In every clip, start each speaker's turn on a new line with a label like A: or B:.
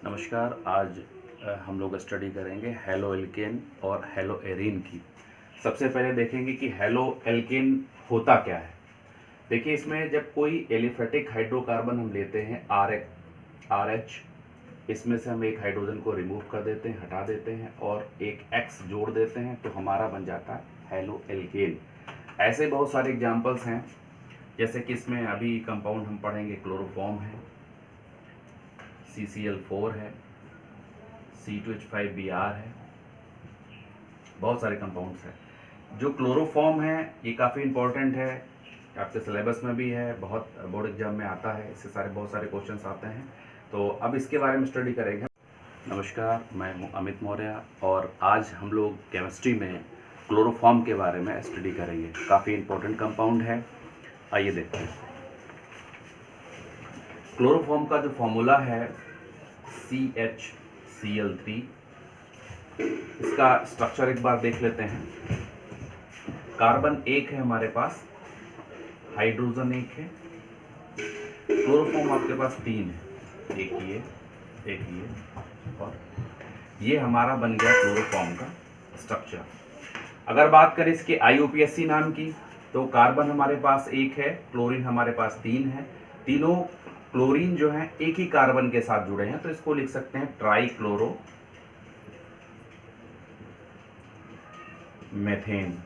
A: नमस्कार। आज हम लोग स्टडी करेंगे हेलो एल्केन और हेलो एरीन की। सबसे पहले देखेंगे कि हेलो एल्केन होता क्या है। देखिए, इसमें जब कोई एलिफेटिक हाइड्रोकार्बन हम लेते हैं आर एच, इसमें से हम एक हाइड्रोजन को रिमूव कर देते हैं, हटा देते हैं और एक एक्स जोड़ देते हैं तो हमारा बन जाता है हेलो एल्केन। ऐसे बहुत सारे एग्जाम्पल्स हैं, जैसे कि इसमें अभी कंपाउंड हम पढ़ेंगे क्लोरोफॉर्म है, CCl4 है, C2H5Br है, बहुत सारे कंपाउंड्स हैं। जो क्लोरोफॉर्म है ये काफ़ी इंपॉर्टेंट है, आपके सिलेबस में भी है, बहुत बोर्ड एग्जाम में आता है, इससे बहुत सारे क्वेश्चंस आते हैं। तो अब इसके बारे में स्टडी करेंगे। नमस्कार, मैं हूं अमित मौर्य और आज हम लोग केमिस्ट्री में क्लोरोफॉर्म के बारे में स्टडी करेंगे। काफ़ी इंपॉर्टेंट कंपाउंड है, आइए देखते हैं। क्लोरोफॉर्म का जो फॉर्मूला है CHCl3। इसका स्ट्रक्चर एक बार देख लेते हैं। कार्बन एक है हमारे पास, हाइड्रोजन एक है, क्लोरोफॉर्म आपके पास तीन है, एक ये और ये हमारा बन गया क्लोरोफॉर्म का स्ट्रक्चर। अगर बात करें इसके IUPAC नाम की, तो कार्बन हमारे पास एक है, क्लोरीन हमारे पास तीन है, तीनों क्लोरीन जो है एक ही कार्बन के साथ जुड़े हैं, तो इसको लिख सकते हैं ट्राई क्लोरो मेथेन।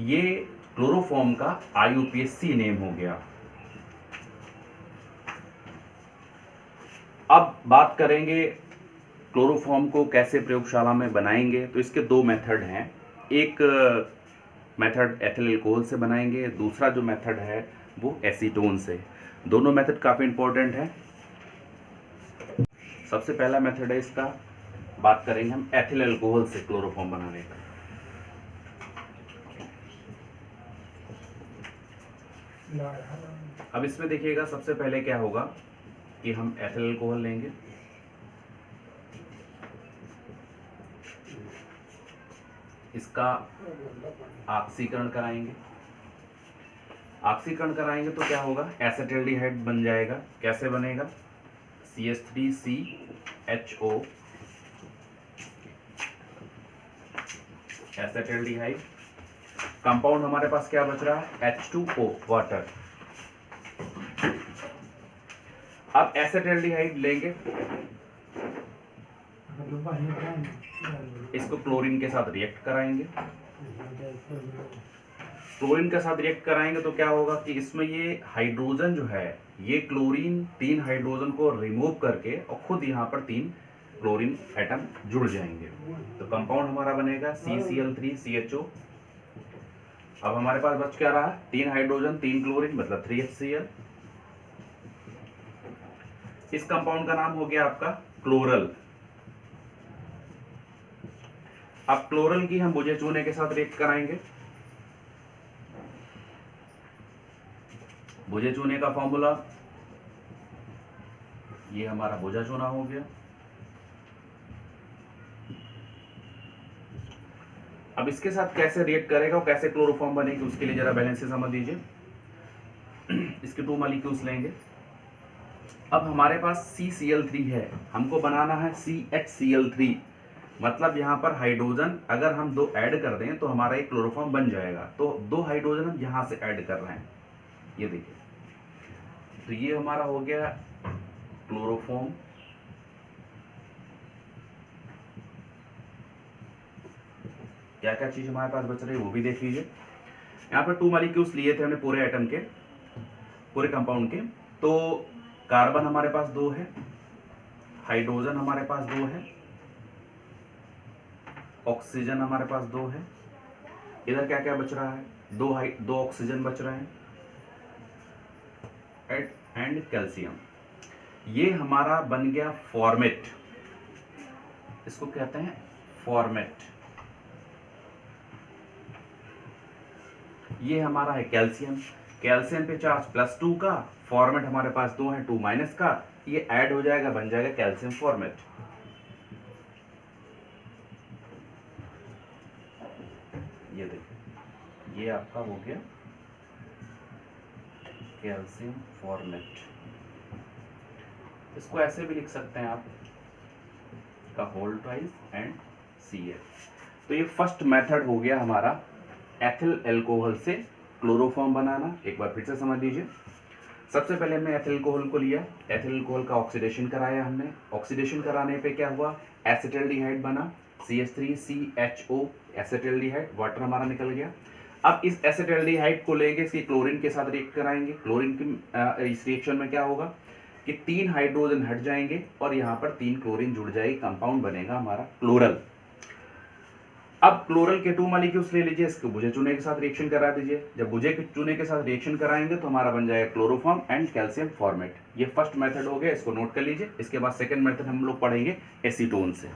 A: ये क्लोरोफॉर्म का IUPAC नेम हो गया। अब बात करेंगे क्लोरोफॉर्म को कैसे प्रयोगशाला में बनाएंगे। तो इसके दो मेथड हैं। एक मेथड एथिल अल्कोहल से बनाएंगे, दूसरा जो मेथड है वो एसीटोन से। दोनों मेथड काफ़ी इंपॉर्टेंट है। सबसे पहला मेथड है इसका, बात करेंगे हम एथिल अल्कोहल से क्लोरोफॉर्म बनाने का। अब इसमें देखिएगा, सबसे पहले क्या होगा कि हम एथिल अल्कोहल लेंगे, इसका ऑक्सीकरण कराएंगे। ऑक्सीकरण कराएंगे तो क्या होगा, एसिटाल्डिहाइड बन जाएगा। कैसे बनेगा, CH3CHO एसिटाल्डिहाइड। कंपाउंड हमारे पास क्या बच रहा है, H2O वाटर। अब एसिटाल्डिहाइड लेंगे, इसको क्लोरीन के साथ रिएक्ट कराएंगे। क्लोरीन के साथ रिएक्ट कराएंगे तो क्या होगा कि इसमें ये हाइड्रोजन जो है, ये क्लोरीन तीन हाइड्रोजन को रिमूव करके और खुद यहाँ पर तीन क्लोरीन एटम जुड़ जाएंगे। तो कंपाउंड हमारा बनेगा CCl3CHO। अब हमारे पास बच क्या रहा, तीन हाइड्रोजन तीन क्लोरीन, मतलब 3HCl। इस कंपाउंड का नाम हो गया आपका क्लोरल। अब क्लोरल की हम बुझे चूने के साथ रिएक्ट कराएंगे। बुझे चूने का फॉर्मूला, ये हमारा बुझा चूना हो गया। अब इसके साथ कैसे रिएक्ट करेगा और कैसे क्लोरोफॉर्म बनेगी, उसके लिए जरा बैलेंस से समझ दीजिए। इसके 2 मॉलिक्यूल्स लेंगे। अब हमारे पास CCl3 है, हमको बनाना है CHCl3। मतलब यहाँ पर हाइड्रोजन अगर हम 2 ऐड कर दें तो हमारा एक क्लोरोफॉर्म बन जाएगा। तो 2 हाइड्रोजन हम यहाँ से ऐड कर रहे हैं, ये देखिए। तो ये हमारा हो गया क्लोरोफॉर्म। क्या क्या चीज हमारे पास बच रही है वो भी देख लीजिए। यहाँ पर 2 मॉलिक्यूल्स लिए थे हमने पूरे एटम के, पूरे कंपाउंड के। तो कार्बन हमारे पास 2 है, हाइड्रोजन हमारे पास 2 है, ऑक्सीजन हमारे पास 2 है। इधर क्या क्या बच रहा है, 2 ऑक्सीजन बच रहे हैं एंड कैल्शियम। ये हमारा बन गया फॉर्मेट, इसको कहते हैं फॉर्मेट। ये हमारा है कैल्शियम। कैल्शियम पे चार्ज +2 का, फॉर्मेट हमारे पास 2 है 2 माइनस का, ये ऐड हो जाएगा, बन जाएगा कैल्शियम फॉर्मेट। ये देखिए, ये आपका हो गया कैल्शियम फॉर्मेट। इसको ऐसे भी लिख सकते हैं आप, का होल ट्वाइस एंड Cl। तो ये फर्स्ट मेथड हो गया हमारा एथिल अल्कोहल से क्लोरोफॉर्म बनाना। एक बार फिर से समझ लीजिए। सबसे पहले हमने एथिल अल्कोहल को लिया, एथिल अल्कोहल का ऑक्सीडेशन कराया हमने। ऑक्सीडेशन कराने पे क्या हुआ, एसिटाल्डिहाइड बना, CH3CHO एसिटाल्डिहाइड, वाटर हमारा निकल गया। अब इस एसिटाल्डिहाइड को लेके इसकी क्लोरीन के साथ रिएक्ट कराएंगे। क्लोरीन की इस रिएक्शन में क्या होगा कि 3 हाइड्रोजन हट जाएंगे और यहाँ पर 3 क्लोरीन जुड़ जाएगी, कंपाउंड बनेगा हमारा क्लोरल। अब क्लोरल के 2 मॉलिक्यूल्स ले लीजिए, इसको बुझे चूने के साथ रिएक्शन करा दीजिए। जब बुझे चूने के साथ रिएक्शन कराएंगे तो हमारा बन जाएगा क्लोरोफॉर्म एंड कैल्शियम फॉर्मेट। ये फर्स्ट मेथड हो गया, इसको नोट कर लीजिए। इसके बाद सेकंड मेथड हम लोग पढ़ेंगे एसीटोन से।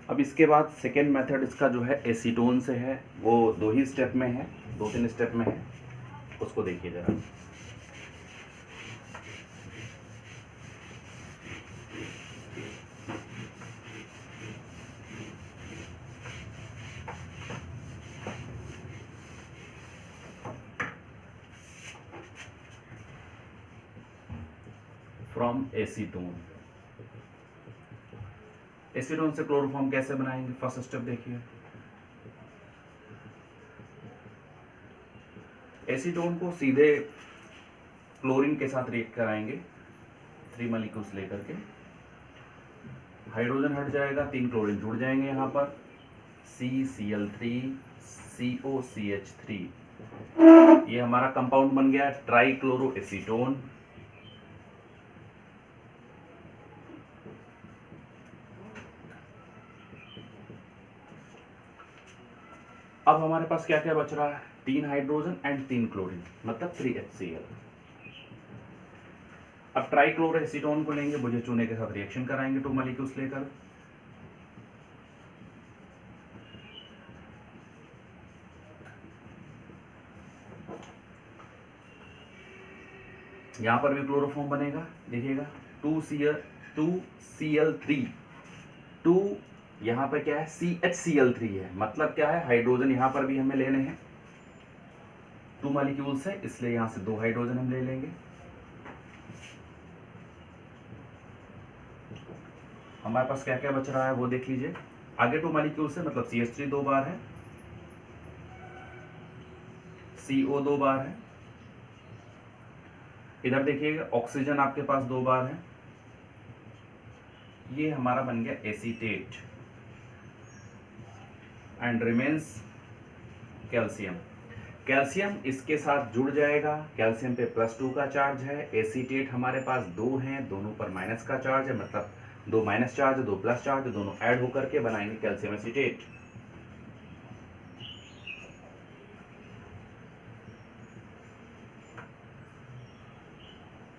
A: अब इसके बाद सेकेंड मेथड इसका जो है एसीटोन से है, वो 2 ही स्टेप में है, 2-3 स्टेप में है, उसको देखिए जरा। फ्रॉम एसीटोन, एसीटोन से क्लोरोफॉर्म कैसे बनाएंगे, फर्स्ट स्टेप देखिए। एसीटोन को सीधे क्लोरीन के साथ रिएक्ट कराएंगे, 3 मॉलिक्यूल्स लेकर के। हाइड्रोजन हट जाएगा, 3 क्लोरीन जुड़ जाएंगे यहाँ पर, CCl3 COCH3। ये हमारा कंपाउंड बन गया ट्राइक्लोरो एसीटोन। अब हमारे पास क्या क्या बच रहा है, 3 हाइड्रोजन एंड 3 क्लोरीन, मतलब 3HCl। अब ट्राइक्लोरो एसीटोन को लेंगे, बुझे चूने के साथ रिएक्शन कराएंगे 2 मॉलिक्यूल्स लेकर। यहां पर भी क्लोरोफॉर्म बनेगा, देखिएगा 2Cl3, 2 यहाँ पर क्या है CHCl3 है, मतलब क्या है हाइड्रोजन यहाँ पर भी हमें लेने हैं, 2 मॉलिक्यूल्स है, इसलिए यहाँ से 2 हाइड्रोजन हम ले लेंगे। हमारे पास क्या क्या बच रहा है वो देख लीजिए। आगे 2 मॉलिक्यूल्स है, मतलब CH3 2 बार है, CO 2 बार है। इधर देखिएगा ऑक्सीजन आपके पास 2 बार है। ये हमारा बन गया acetate and remains calcium. Calcium इसके साथ जुड़ जाएगा, कैल्शियम पे +2 का चार्ज है। एसीटेट हमारे पास 2 हैं, दोनों पर माइनस का चार्ज है, मतलब 2 माइनस चार्ज 2 प्लस चार्ज, दोनों ऐड होकर के बनाएंगे कैल्शियम एसीटेट।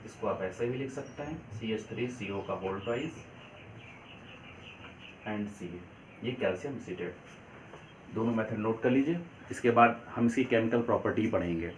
A: इसको आप ऐसे भी लिख सकते हैं, CH3CO का होल ट्वाइस एंड Ca, ये कैल्शियम एसीटेट। दोनों मेथड नोट कर लीजिए। इसके बाद हम इसकी केमिकल प्रॉपर्टी पढ़ेंगे।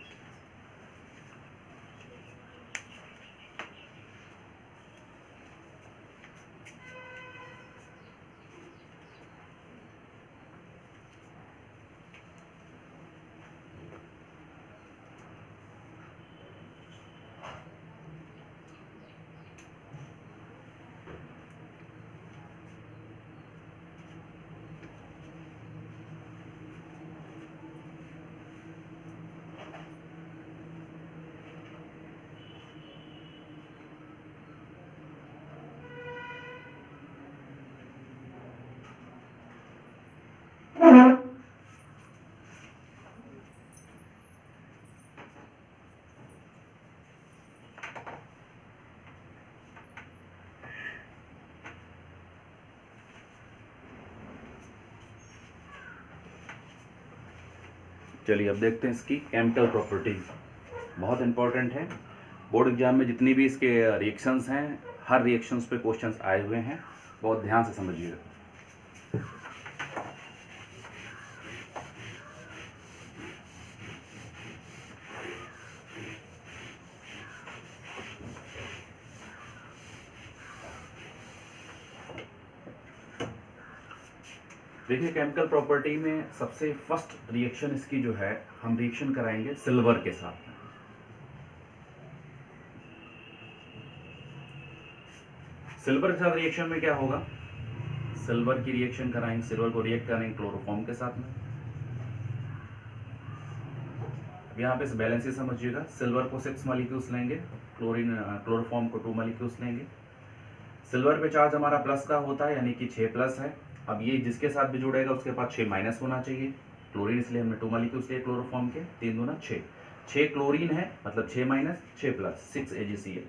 A: चलिए अब देखते हैं इसकी केमिकल प्रॉपर्टीज, बहुत इंपॉर्टेंट है। बोर्ड एग्जाम में जितनी भी इसके रिएक्शंस हैं, हर रिएक्शंस पे क्वेश्चंस आए हुए हैं, बहुत ध्यान से समझिएगा। देखिए केमिकल प्रॉपर्टी में सबसे फर्स्ट रिएक्शन इसकी जो है, हम रिएक्शन कराएंगे सिल्वर के साथ में। सिल्वर के साथ रिएक्शन में क्या होगा, सिल्वर की रिएक्शन कराएंगे, सिल्वर को रिएक्ट करेंगे क्लोरोफॉर्म के साथ में। अब यहाँ पे इस बैलेंस से समझिएगा, सिल्वर को 6 मॉलिक्यूल्स लेंगे, क्लोरोफॉर्म को 2 मॉलिक्यूल्स लेंगे। सिल्वर पे चार्ज हमारा प्लस का होता है, यानी कि 6 प्लस है। अब ये जिसके साथ भी जुड़ेगा उसके पास 6 माइनस होना चाहिए। क्लोरीन इसलिए हमने 2 मॉलिक्यूल्स लिए क्लोरोफॉर्म के, 3 दूना 6, 6 क्लोरीन है मतलब 6 माइनस 6 प्लस 6 AgCl।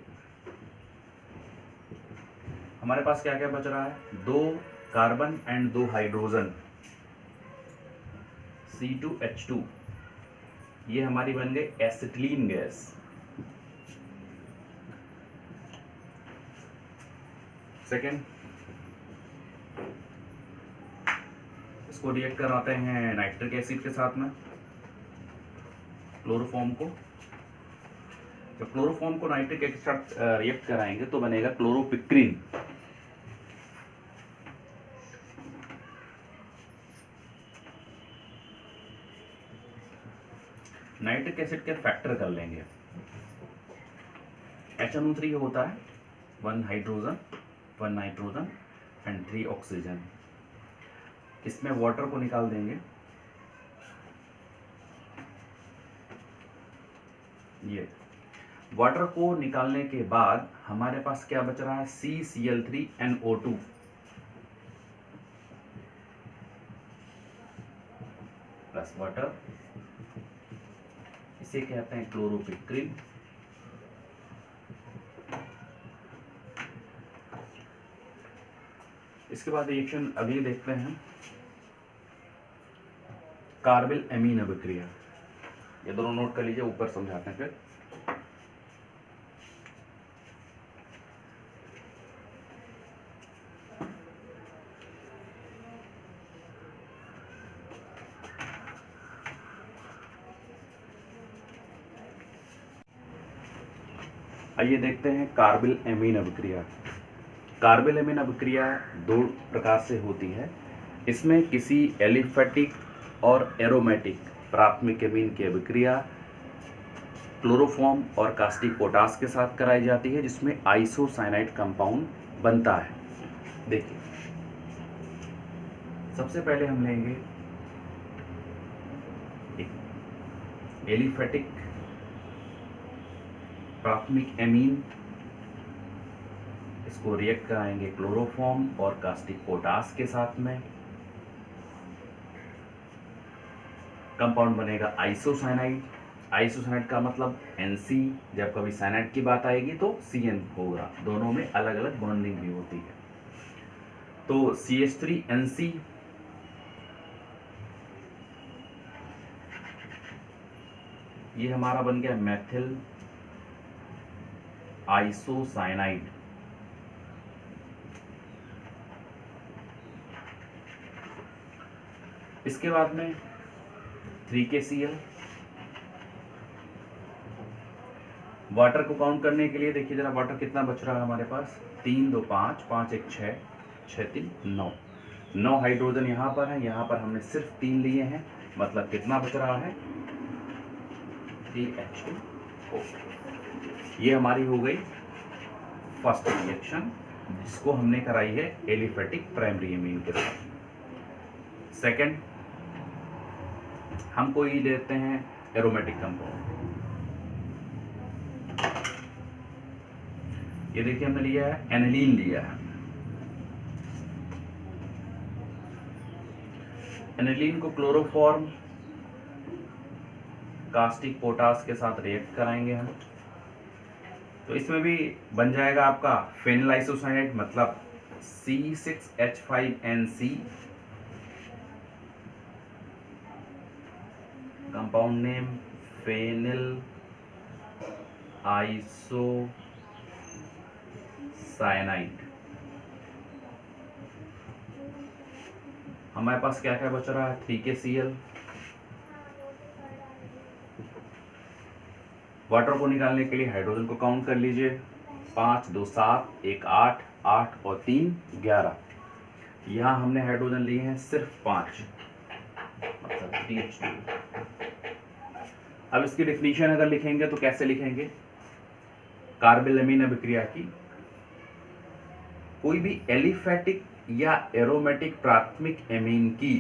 A: हमारे पास क्या क्या बच रहा है, 2 कार्बन एंड 2 हाइड्रोजन, C2H2, ये हमारी बन गई एसिटिलीन गैस। सेकेंड, इसको रिएक्ट कराते हैं नाइट्रिक एसिड के साथ में, क्लोरोफॉर्म को। जब क्लोरोफॉर्म को नाइट्रिक एसिड के साथ रिएक्ट कराएंगे तो बनेगा क्लोरोपिक्रीन। नाइट्रिक एसिड के फैक्टर कर लेंगे, HNO3 होता है 1 हाइड्रोजन 1 नाइट्रोजन एंड 3 ऑक्सीजन। इसमें वाटर को निकाल देंगे, ये वाटर को निकालने के बाद हमारे पास क्या बच रहा है, CCl3NO2 प्लस वाटर, इसे कहते हैं क्लोरोपिक्रीन। इसके बाद रिएक्शन अगली देखते हैं, कार्बिल एमीन अभिक्रिया। ये दोनों नोट कर लीजिए, ऊपर समझाते हैं फिर। आइए देखते हैं कार्बिल एमीन अभिक्रिया। कार्बिल एमीन अभिक्रिया 2 प्रकार से होती है। इसमें किसी एलिफेटिक और एरोमेटिक प्राथमिक एमीन की अभिक्रिया क्लोरोफॉर्म और कास्टिक पोटास के साथ कराई जाती है, जिसमें आइसोसाइनाइड कंपाउंड बनता है। देखिए सबसे पहले हम लेंगे एक एलिफेटिक प्राथमिक एमीन, इसको रिएक्ट कराएंगे क्लोरोफॉर्म और कास्टिक पोटास के साथ में, कंपाउंड बनेगा आइसोसाइनाइड। आइसोसाइनाइड का मतलब NC, जब कभी साइनाइड की बात आएगी तो CN होगा, दोनों में अलग अलग बॉन्डिंग भी होती है। तो CH3NC, ये हमारा बन गया मेथिल आइसोसाइनाइड। इसके बाद में 3KCl। वाटर को काउंट करने के लिए देखिए जरा, वाटर कितना बच रहा है हमारे पास, 3 2 5 5 1 6 6 3 9, 9 हाइड्रोजन यहाँ पर है, यहाँ पर हमने सिर्फ 3 लिए हैं, मतलब कितना बच रहा है, 3H2O। ये हमारी हो गई फर्स्ट रिएक्शन, जिसको हमने कराई है एलिफेटिक प्राइमरी एमीन के साथ। सेकेंड, हम कोई लेते हैं एरोमेटिक कंपाउंड। ये देखिए हमने लिया है एनिलीन लिया है। एनिलीन को क्लोरोफॉर्म कास्टिक पोटास के साथ रिएक्ट कराएंगे हम, तो इसमें भी बन जाएगा आपका फेनिल आइसोसाइनाइड, मतलब C6H5NC compound name phenyl isocyanide. हमारे पास क्या क्या बच रहा है, 3KCl। वाटर को निकालने के लिए हाइड्रोजन को काउंट कर लीजिए, 5 2 7 1 8 8 और 3 11। यहाँ हमने हाइड्रोजन लिए हैं सिर्फ 5, मतलब TH2। अब इसकी डिफिनीशन अगर लिखेंगे तो कैसे लिखेंगे, कार्बेलमीन अभिक्रिया की कोई भी एलिफेटिक या एरोमेटिक प्राथमिक एमीन की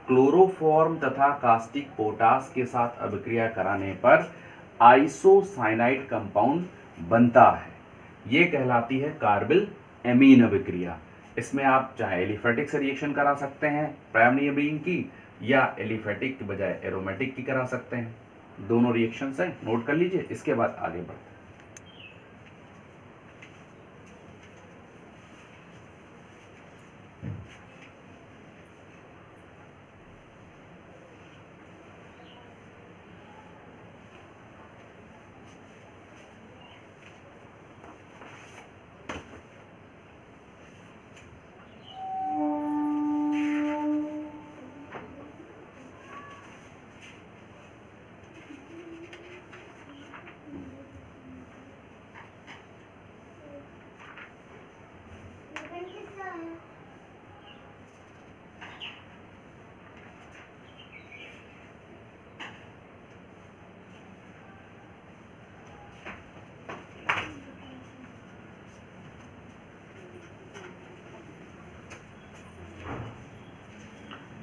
A: क्लोरोफॉर्म तथा कास्टिक पोटास के साथ अभिक्रिया कराने पर आइसोसाइनाइड कंपाउंड बनता है। यह कहलाती है कार्बिल एमीन अभिक्रिया। इसमें आप चाहे एलिफेटिक से रिएक्शन करा सकते हैं प्राइमरी एमीन की, या एलिफेटिक की बजाय एरोमेटिक की करा सकते हैं। दोनों रिएक्शन है, नोट कर लीजिए। इसके बाद आगे बढ़ते हैं।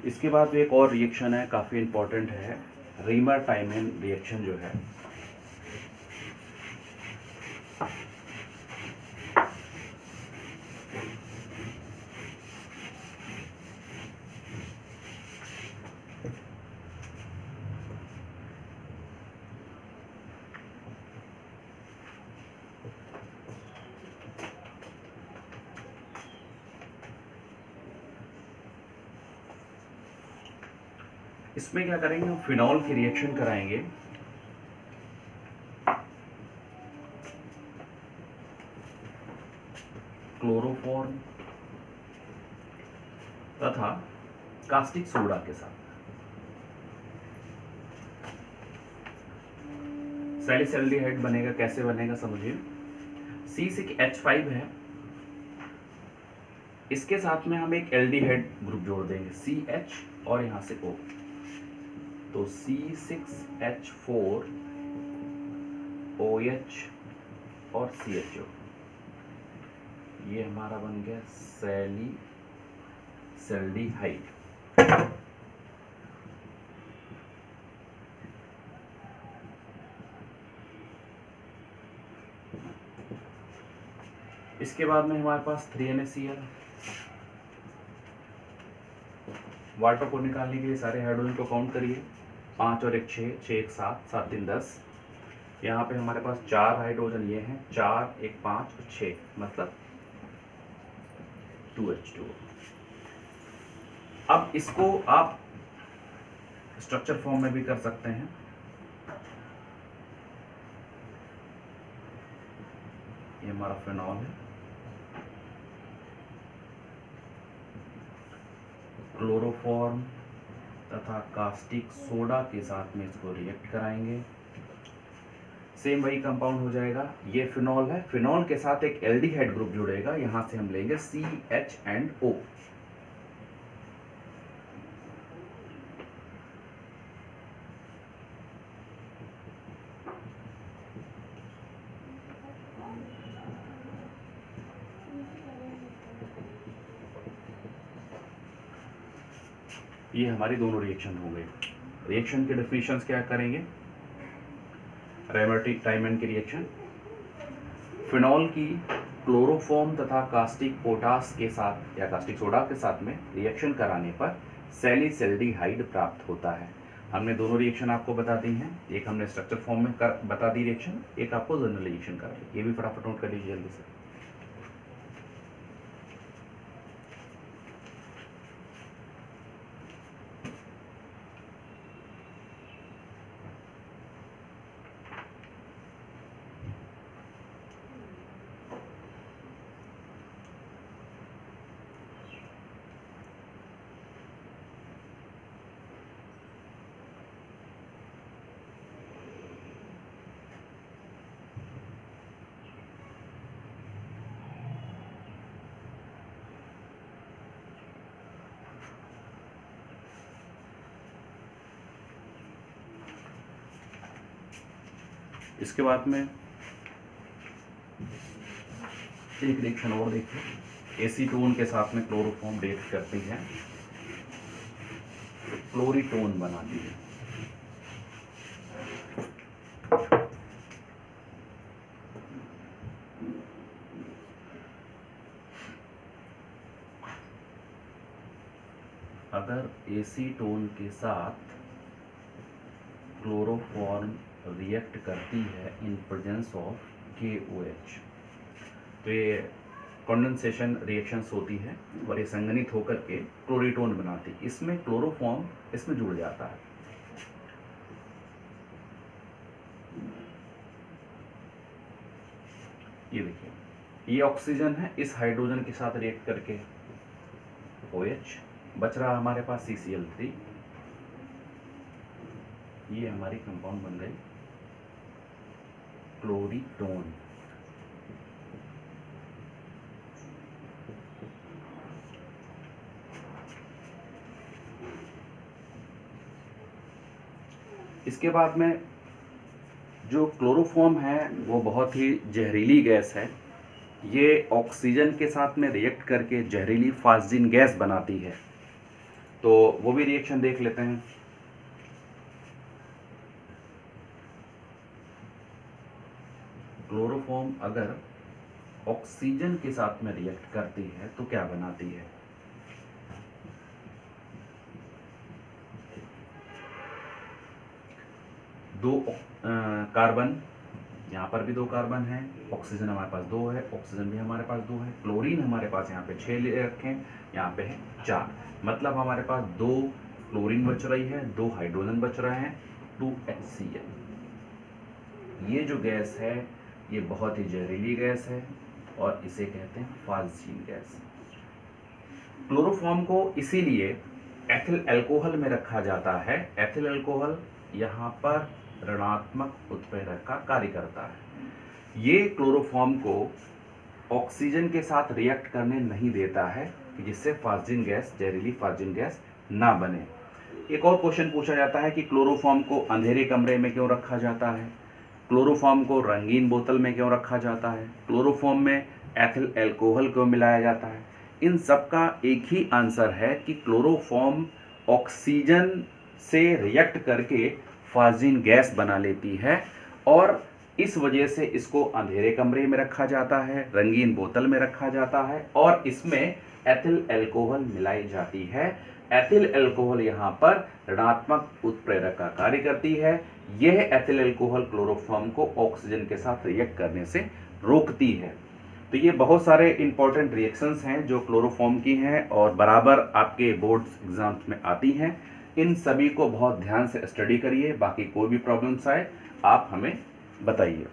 A: इसके बाद एक और रिएक्शन है, काफ़ी इंपॉर्टेंट है, रीमर टाइमन रिएक्शन जो है। इसमें क्या करेंगे, हम फिनॉल की रिएक्शन कराएंगे। क्लोरोफॉर्म तथा कास्टिक सोडा के साथ। सैलिसैल्डिहाइड बनेगा, कैसे बनेगा समझिए। C6H5 है, इसके साथ में हम एक एल्डिहाइड ग्रुप जोड़ देंगे CH और यहां से O, तो C6H4 OH और CHO, ये हमारा बन गया सैलिसैल्डिहाइड। इसके बाद में हमारे पास 3NaCl। वाटर को निकालने के लिए सारे हाइड्रोजन को काउंट करिए, 5 और 1 6, 6 1 7, 7 3 10। यहाँ पे हमारे पास 4 हाइड्रोजन ये हैं, 4 1 5 और 6, मतलब 2H2। अब इसको आप स्ट्रक्चर फॉर्म में भी कर सकते हैं। ये हमारा फिनॉल है, क्लोरोफॉर्म तथा कास्टिक सोडा के साथ में इसको रिएक्ट कराएंगे, सेम वही कंपाउंड हो जाएगा। ये फिनॉल है, फिनॉल के साथ एक एल्डिहाइड ग्रुप जुड़ेगा, यहां से हम लेंगे CH एंड O। ये हमारी दोनों रिएक्शन हो गई। रिएक्शन के डेफिनेशंस क्या करेंगे, रीमर टाइमन की रिएक्शन, फिनॉल की क्लोरोफॉर्म तथा कास्टिक पोटास के साथ या कास्टिक सोडा के साथ में रिएक्शन कराने पर सैलिसैल्डिहाइड प्राप्त होता है। हमने दोनों रिएक्शन आपको बता दी हैं, एक हमने स्ट्रक्चर फॉर्म में बता दी रिएक्शन, एक आपको जनरल रिएक्शन करा दी। ये भी फटाफट नोट कर लीजिए जल्दी से। इसके बाद में एक रिएक्शन और देखिए, एसीटोन के साथ में क्लोरोफॉर्म रिएक्ट करती है, क्लोरीटोन बनाती है। अगर एसीटोन के साथ क्लोरोफॉर्म रिएक्ट करती है इन प्रेजेंस ऑफ KOH, तो ये कंडेंसेशन रिएक्शंस होती है और ये संघनित होकर के क्लोरीटोन बनाती है। इसमें क्लोरोफॉर्म इसमें जुड़ जाता है। ये देखिए, ये ऑक्सीजन है, इस हाइड्रोजन के साथ रिएक्ट करके OH बच रहा हमारे पास CCl3। ये हमारी कंपाउंड बन गई क्लोरीटोन। इसके बाद में जो क्लोरोफॉर्म है वो बहुत ही जहरीली गैस है। ये ऑक्सीजन के साथ में रिएक्ट करके जहरीली फास्जिन गैस बनाती है। तो वो भी रिएक्शन देख लेते हैं। क्लोरोफॉर्म अगर ऑक्सीजन के साथ में रिएक्ट करती है तो क्या बनाती है? दो कार्बन, यहाँ पर भी 2 कार्बन है, ऑक्सीजन हमारे पास 2 है, ऑक्सीजन भी हमारे पास 2 है, क्लोरीन हमारे पास यहाँ पे 6 ले रखे हैं, यहाँ पे है 4। मतलब हमारे पास 2 क्लोरीन बच रही है, 2 हाइड्रोजन बच रहे हैं, 2 HCl। ये जो गैस है ये बहुत ही जहरीली गैस है और इसे कहते हैं फास्जिन गैस। क्लोरोफॉर्म को इसीलिए एथिल अल्कोहल में रखा जाता है। एथिल अल्कोहल यहाँ पर ऋणात्मक उत्प्रेरक का कार्य करता है। ये क्लोरोफॉर्म को ऑक्सीजन के साथ रिएक्ट करने नहीं देता है कि जिससे फास्जिन गैस, जहरीली फास्जिन गैस ना बने। एक और क्वेश्चन पूछा जाता है कि क्लोरोफॉर्म को अंधेरे कमरे में क्यों रखा जाता है, क्लोरोफॉर्म को रंगीन बोतल में क्यों रखा जाता है, क्लोरोफॉर्म में एथिल अल्कोहल क्यों मिलाया जाता है। इन सब का एक ही आंसर है कि क्लोरोफॉर्म ऑक्सीजन से रिएक्ट करके फास्जिन गैस बना लेती है और इस वजह से इसको अंधेरे कमरे में रखा जाता है, रंगीन बोतल में रखा जाता है और इसमें एथिल अल्कोहल मिलाई जाती है। एथिल अल्कोहल यहाँ पर ऋणात्मक उत्प्रेरक का कार्य करती है। यह एथिल अल्कोहल क्लोरोफॉर्म को ऑक्सीजन के साथ रिएक्ट करने से रोकती है। तो ये बहुत सारे इंपॉर्टेंट रिएक्शंस हैं जो क्लोरोफॉर्म की हैं और बराबर आपके बोर्ड एग्जाम्स में आती हैं। इन सभी को बहुत ध्यान से स्टडी करिए। बाकी कोई भी प्रॉब्लम्स आए आप हमें बताइए।